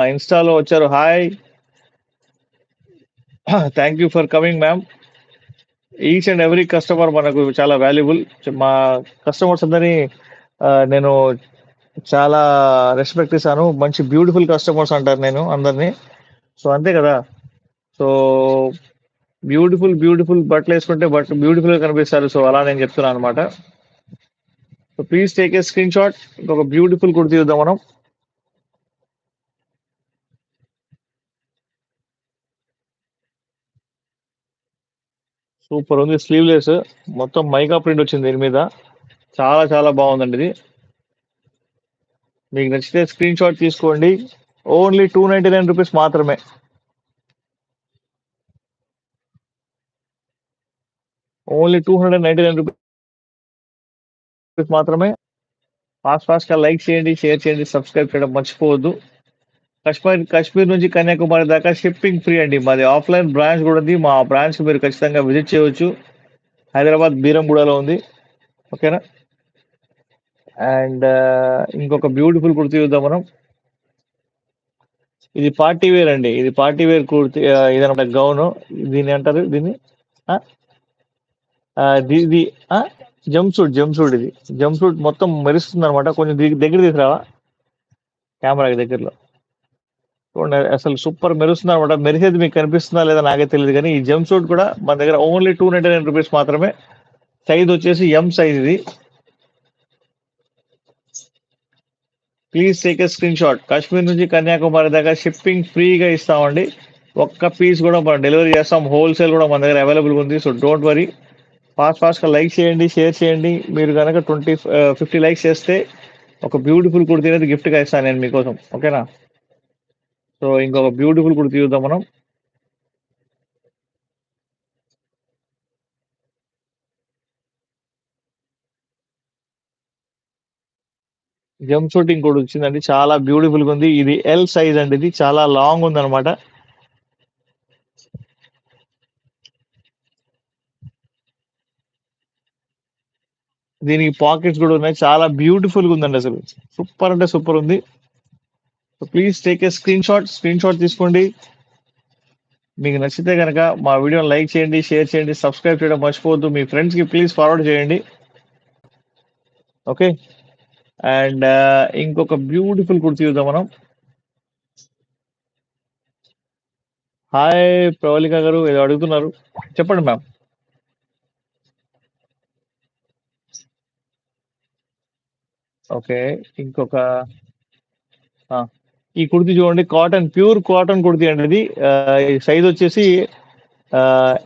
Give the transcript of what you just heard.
ఇన్‌స్టాలో వచ్చారు. Hi. Thank you for coming ma'am. Each and every customer మనకు చాలా వాల్యుబుల్. మా కస్టమర్స్ అందరిని నేను చాలా రెస్పెక్ట్ ఇస్తాను. మంచి బ్యూటిఫుల్ కస్టమర్స్ అంటారు నేను అందరిని. సో, అంతే కదా! సో, బ్యూటిఫుల్ బట్టలేసుకుంటే బ్యూటిఫుల్‌గా కనిపిస్తారు. సో, అలా నేను చెప్తున్నాననమాట. So, please take a screenshot. ఇంకొక బ్యూటిఫుల్ కుర్తీ చూద్దాం మనం. సూపర్ ఉంది. స్లీవ్‌లెస్ మొత్తం మైకా ప్రింట్ వచ్చింది దీని మీద. చాలా బాగుందండి ఇది. మీకు నచ్చితే స్క్రీన్‌షాట్ తీసుకోండి. ఓన్లీ రూ. 299 మాత్రమే. ఓన్లీ రూ. 299 మాత్రమే. ఫాస్ట్‌గా లైక్ చేయండి, షేర్ చేయండి, సబ్స్క్రైబ్ చేయడం మర్చిపోవద్దు. కాశ్మీర్ నుంచి కన్యాకుమారి దాకా షిప్పింగ్ ఫ్రీ అండి. మాది ఆఫ్‌లైన్ బ్రాంచ్ కూడా ఉంది. మా బ్రాంచ్‌కి మీరు ఖచ్చితంగా విజిట్ చేయవచ్చు. హైదరాబాద్ బీరంగూడలో ఉంది. ఓకేనా? అండ్ ఇంకొక బ్యూటిఫుల్ కుర్తీ చూద్దాం మనం. ఇది పార్టీ వేర్ అండి. ఇది పార్టీ వేర్ కుర్తీ ఇదనమాట గౌను. దీన్ని అంటారు దీన్ని ఆ! ఇది ఆ! జంప్ సూట్ ఇది. జంప్ సూట్ మొత్తం మెరుస్తుందనమాట. కొంచెం దగ్గర తీసుకురావా? కెమెరాకి దగ్గరలో. చూడండి అసలు సూపర్ మెరుస్తుందనమాట. మెరిసేది మీకు కనిపిస్తుందా లేదా నాకైతే తెలీదు గానీ, ఈ జంప్ సూట్ కూడా మన దగ్గర ఓన్లీ రూ. 299 మాత్రమే. సైజ్ వచ్చేసి ఎం సైజ్ ఇది. Please take a screenshot. Kashmir నుంచి కన్యాకుమారి దాకా షిప్పింగ్ ఫ్రీగా ఇస్తామండి. ఒక్క పీస్ కూడా మనం డెలివరీ చేస్తాం. హోల్‌సేల్ కూడా మన దగ్గర అవైలబుల్‌గా ఉంది. So, don't worry. ఫాస్ట్‌గా లైక్ చేయండి, షేర్ చేయండి. మీరు గనక 50 లైక్స్ చేస్తే ఒక బ్యూటిఫుల్ కుర్తీ అనేది గిఫ్ట్‌గా ఇస్తాను నేను మీకోసం. ఓకేనా? సో, ఇంకొక బ్యూటిఫుల్ కుర్తీ చూద్దాం మనం. జంప్ సూట్ ఇంకోటి వచ్చిందండి. చాలా బ్యూటిఫుల్‌గా ఉంది. ఇది ఎల్ సైజ్ అండి ఇది. చాలా లాంగ్ ఉందన్నమాట. దీనికి పాకెట్స్ కూడా ఉన్నాయి. చాలా బ్యూటిఫుల్‌గా ఉందండి అసలు. సూపర్ అంటే సూపర్ ఉంది. So, please take a screenshot తీసుకోండి. మీకు నచ్చితే గనక మా వీడియోని లైక్ చేయండి, షేర్ చేయండి, సబ్స్క్రైబ్ చేయడం మర్చిపోవద్దు. మీ ఫ్రెండ్స్‌కి ప్లీజ్ ఫార్వర్డ్ చేయండి. ఓకే. అండ్ ఇంకొక బ్యూటిఫుల్ కుర్తీ చూద్దాం మనం. హాయ్ ప్రవళిక గారు ఏదో అడుగుతున్నారు. చెప్పండి మ్యామ్. ఓకే. ఇంకొక ఆ! ఈ కుర్తీ చూడండి. ప్యూర్ కాటన్ కుర్తీ అండి ఇది. ఈ సైజ్ వచ్చేసి ఆహ్